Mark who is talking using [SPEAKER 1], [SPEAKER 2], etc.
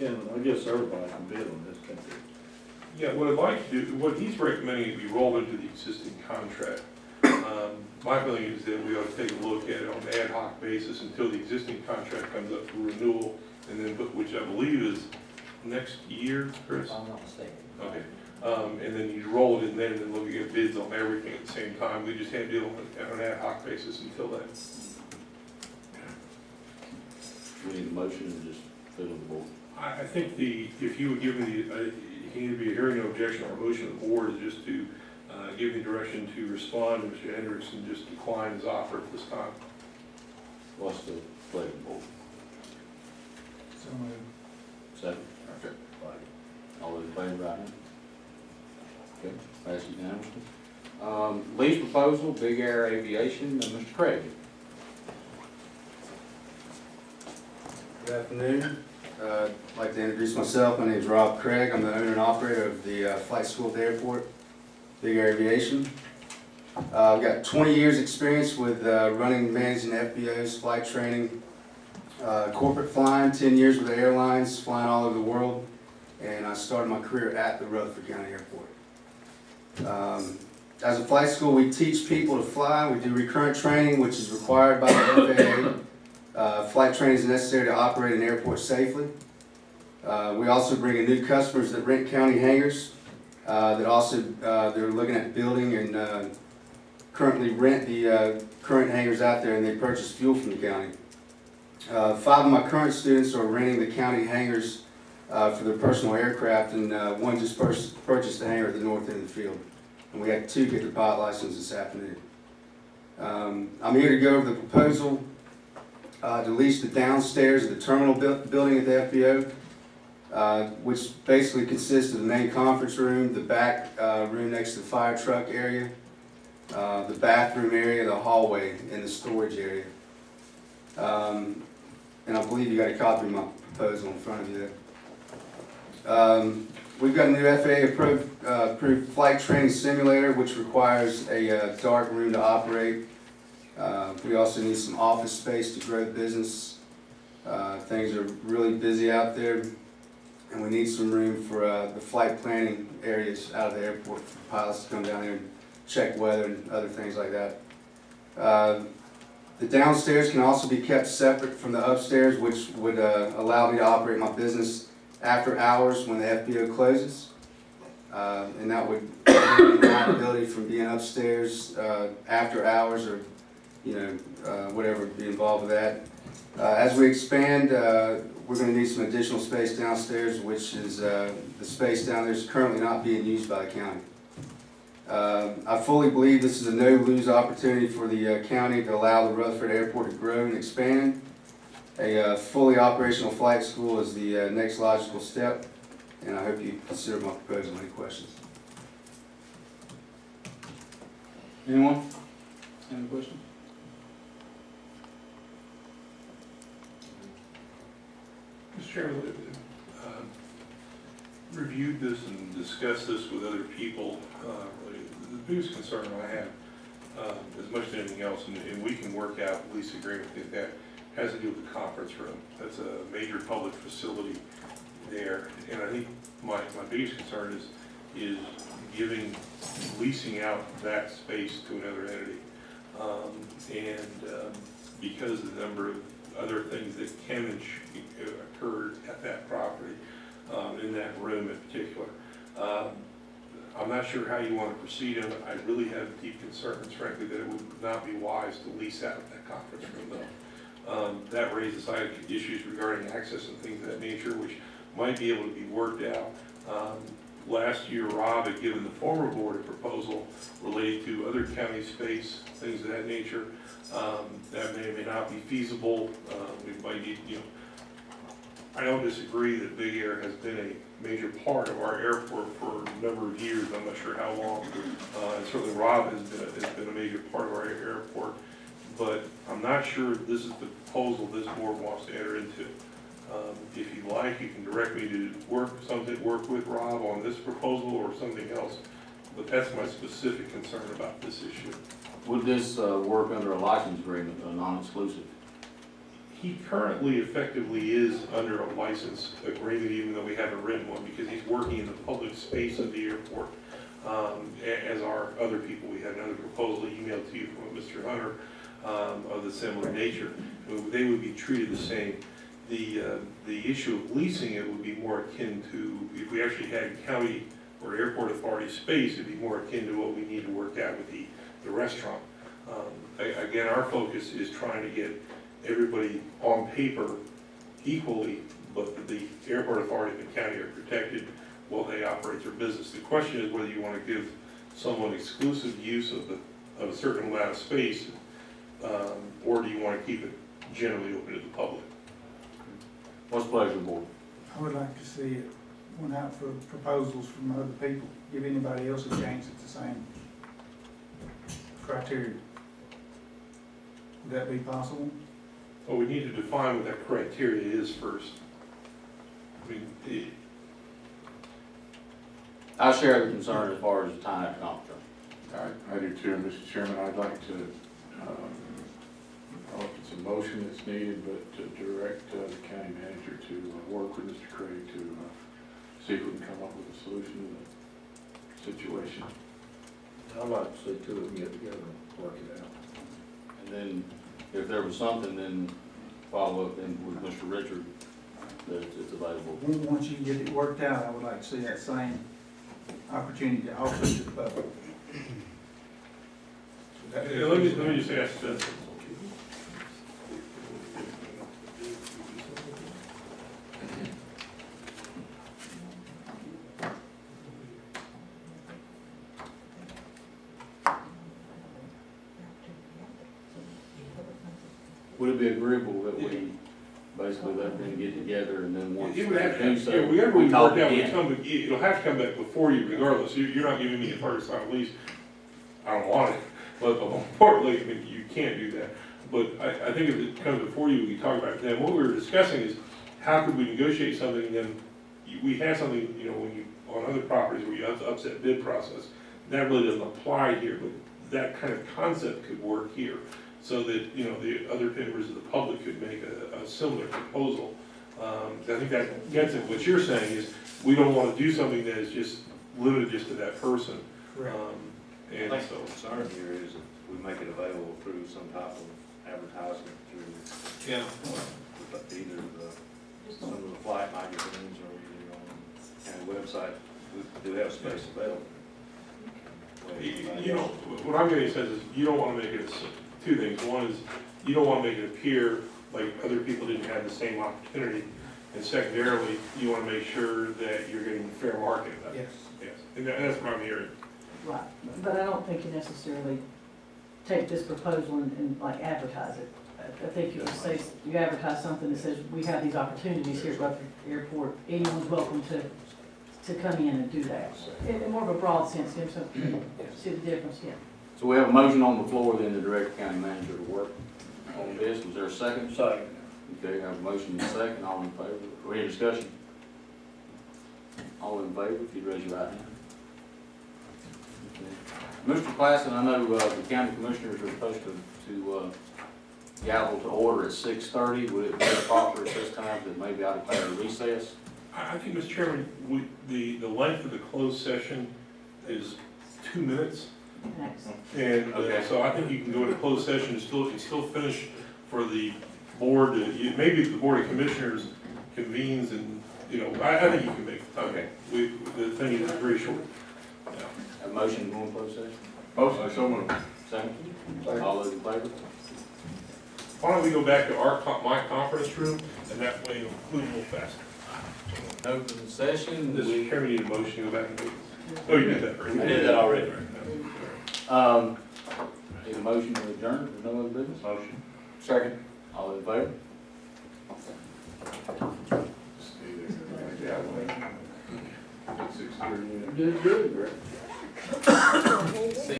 [SPEAKER 1] I guess everybody can bid on this, can't they?
[SPEAKER 2] Yeah, what I'd like to do, what he's recommending, be rolled into the existing contract. My feeling is that we ought to take a look at it on an ad hoc basis until the existing contract comes up for renewal, and then, which I believe is next year, Chris?
[SPEAKER 3] If I'm not mistaken.
[SPEAKER 2] Okay. And then you roll it in then, and then look at bids on everything at the same time. We just have to deal with it on an ad hoc basis until then.
[SPEAKER 1] We need a motion and just fill in the board.
[SPEAKER 2] I think if you would give me it can either be a hearing no objection or a motion of the board is just to give me direction to respond to Mr. Hendricks and just decline his offer at this time.
[SPEAKER 1] What's the pleasure of the board?
[SPEAKER 3] So moved.
[SPEAKER 1] Second?
[SPEAKER 2] Okay.
[SPEAKER 1] All those in favor, right hand? Okay, pass unanimously. Lease proposal, Big Air Aviation, Mr. Craig.
[SPEAKER 4] Good afternoon. I'd like to introduce myself. My name is Rob Craig. I'm the owner and operator of the flight school at the airport, Big Air Aviation. I've got 20 years experience with running and managing FBOs, flight training, corporate flying, 10 years with the airlines, flying all over the world, and I started my career at the Rutherford County Airport. As a flight school, we teach people to fly. We do recurrent training, which is required by the FAA. Flight training is necessary to operate an airport safely. We also bring in new customers that rent county hangars that also they're looking at building and currently rent the current hangars out there, and they purchase fuel from the county. 5 of my current students are renting the county hangars for their personal aircraft, and one just purchased a hangar at the north end of the field. And we had 2 get their pilot license this afternoon. I'm here to go over the proposal to lease the downstairs of the terminal building at the FBO, which basically consists of the main conference room, the back room next to the fire truck area, the bathroom area, the hallway, and the storage area. And I believe you got a copy of my proposal in front of you there. We've got a new FAA approved flight training simulator, which requires a dark room to operate. We also need some office space to grow the business. Things are really busy out there, and we need some room for the flight planning areas out of the airport for pilots to come down here and check weather and other things like that. The downstairs can also be kept separate from the upstairs, which would allow me to operate my business after hours when the FBO closes. And that would prevent my ability from being upstairs after hours, or whatever would be involved with that. As we expand, we're going to need some additional space downstairs, which is the space down there is currently not being used by the county. I fully believe this is a no-lose opportunity for the county to allow the Rutherford Airport to grow and expand. A fully operational flight school is the next logical step, and I hope you consider my proposal. Any questions?
[SPEAKER 1] Anyone? Any questions?
[SPEAKER 2] Mr. Chairman, reviewed this and discussed this with other people. The biggest concern I have, as much as anything else, and we can work out a lease agreement that has to do with the conference room. That's a major public facility there, and I think my biggest concern is leasing out that space to another entity, because of the number of other things that can occur at that property, in that room in particular. I'm not sure how you want to proceed on it. I really have deep concerns, frankly, that it would not be wise to lease out that conference room, though. That raises issues regarding access and things of that nature, which might be able to be worked out. Last year, Rob had given the former board a proposal related to other county space, things of that nature. That may or may not be feasible. We might need, I don't disagree that Big Air has been a major part of our airport for a number of years. I'm not sure how long. And certainly Rob has been a major part of our airport. But I'm not sure this is the proposal this board wants to enter into. If you like, you can direct me to work with Rob on this proposal or something else. But that's my specific concern about this issue.
[SPEAKER 1] Would this work under a license agreement, a non-exclusive?
[SPEAKER 2] He currently effectively is under a license agreement, even though we haven't written one, because he's working in the public space of the airport. As are other people. We had another proposal emailed to you from Mr. Hunter of the similar nature. They would be treated the same. The issue of leasing it would be more akin to, if we actually had county or airport authority space, it'd be more akin to what we need to work out with the restaurant. Again, our focus is trying to get everybody on paper equally, but the airport authority and the county are protected while they operate their business. The question is whether you want to give someone exclusive use of a certain amount of space, or do you want to keep it generally open to the public?
[SPEAKER 1] What's the pleasure, board?
[SPEAKER 3] I would like to see it went out for proposals from other people, give anybody else a chance at the same criteria. Would that be possible?
[SPEAKER 2] Well, we need to define what that criteria is first. I mean,
[SPEAKER 1] I share the concern as far as the time at conference.
[SPEAKER 5] I do too, Mr. Chairman. I'd like to, I don't know if it's a motion that's needed, but to direct the county manager to work with Mr. Craig to see if we can come up with a solution to the situation.
[SPEAKER 6] I'd like to see two of them get together and work it out.
[SPEAKER 1] And then if there was something, then follow up then with Mr. Richard that it's available.
[SPEAKER 3] Once you get it worked out, I would like to see that same opportunity to offer to the public. Would that be
[SPEAKER 2] let me just ask this.
[SPEAKER 1] Would it be agreeable that we basically let them get together and then once they
[SPEAKER 2] It would have
[SPEAKER 1] do
[SPEAKER 2] to,
[SPEAKER 1] so,
[SPEAKER 2] yeah, whatever we
[SPEAKER 1] talk
[SPEAKER 2] work out,
[SPEAKER 1] again?
[SPEAKER 2] it'll have to come back before you regardless. You're not giving me a first time lease. I don't want it, but importantly, I mean, you can't do that. But I think if it comes before you, we talk about it then. What we were discussing is how could we negotiate something, and then we have something, when you, on other properties where you have to upset bid process, that really doesn't apply here, but that kind of concept could work here. So that, the other members of the public could make a similar proposal. I think that gets it. What you're saying is, we don't want to do something that is just limited just to that person.
[SPEAKER 3] correct?
[SPEAKER 2] And
[SPEAKER 6] I think
[SPEAKER 2] so,
[SPEAKER 6] the concern here is if we make it available through some type of advertisement through
[SPEAKER 2] yeah.
[SPEAKER 6] either some of the flight magazines or either on the website, we do have space available.
[SPEAKER 2] What I'm getting sense is, you don't want to make it two things. One is, you don't want to make it appear like other people didn't have the same opportunity. And secondarily, you want to make sure that you're getting fair market.
[SPEAKER 3] Yes.
[SPEAKER 2] Yes, and that's what I'm hearing.
[SPEAKER 7] Right, but I don't think you necessarily take this proposal and like advertise it. I think you would say, you advertise something that says, we have these opportunities here at Rutherford Airport, anyone's welcome to come in and do that. In more of a broad sense, you know, so, see the difference, yeah.
[SPEAKER 1] So we have a motion on the floor then to direct the county manager to work on this. Was there a second?
[SPEAKER 6] Second.
[SPEAKER 1] Okay, I have a motion and a second. All in favor? Or any discussion? All in favor, if you'd raise your right hand. Okay. Mr. Classen, I know the county commissioners are supposed to gavel to order at 6:30. Would it be proper at this time that maybe I declare a recess?
[SPEAKER 2] I think, Mr. Chairman, the length of the closed session is 2 minutes.
[SPEAKER 7] Next.
[SPEAKER 2] And
[SPEAKER 1] Okay.
[SPEAKER 2] so I think you can go into closed session and still finish for the board, maybe the Board of Commissioners convenes and, I think you can make the time.
[SPEAKER 1] Okay.
[SPEAKER 2] The thing is very short.
[SPEAKER 1] A motion to go into closed session?
[SPEAKER 5] Motion, so moved.
[SPEAKER 1] Second? All those in favor?
[SPEAKER 2] Why don't we go back to my conference room, and that way it'll move a little faster.
[SPEAKER 1] Open session.
[SPEAKER 2] Mr. Chairman, need a motion to go back and do. Oh, you did that, right?
[SPEAKER 1] I did that already. Need a motion to adjourn, there's no other business?
[SPEAKER 2] Motion.
[SPEAKER 1] Second. All in favor?
[SPEAKER 5] Yeah, well, 6:30.
[SPEAKER 1] Good, Greg.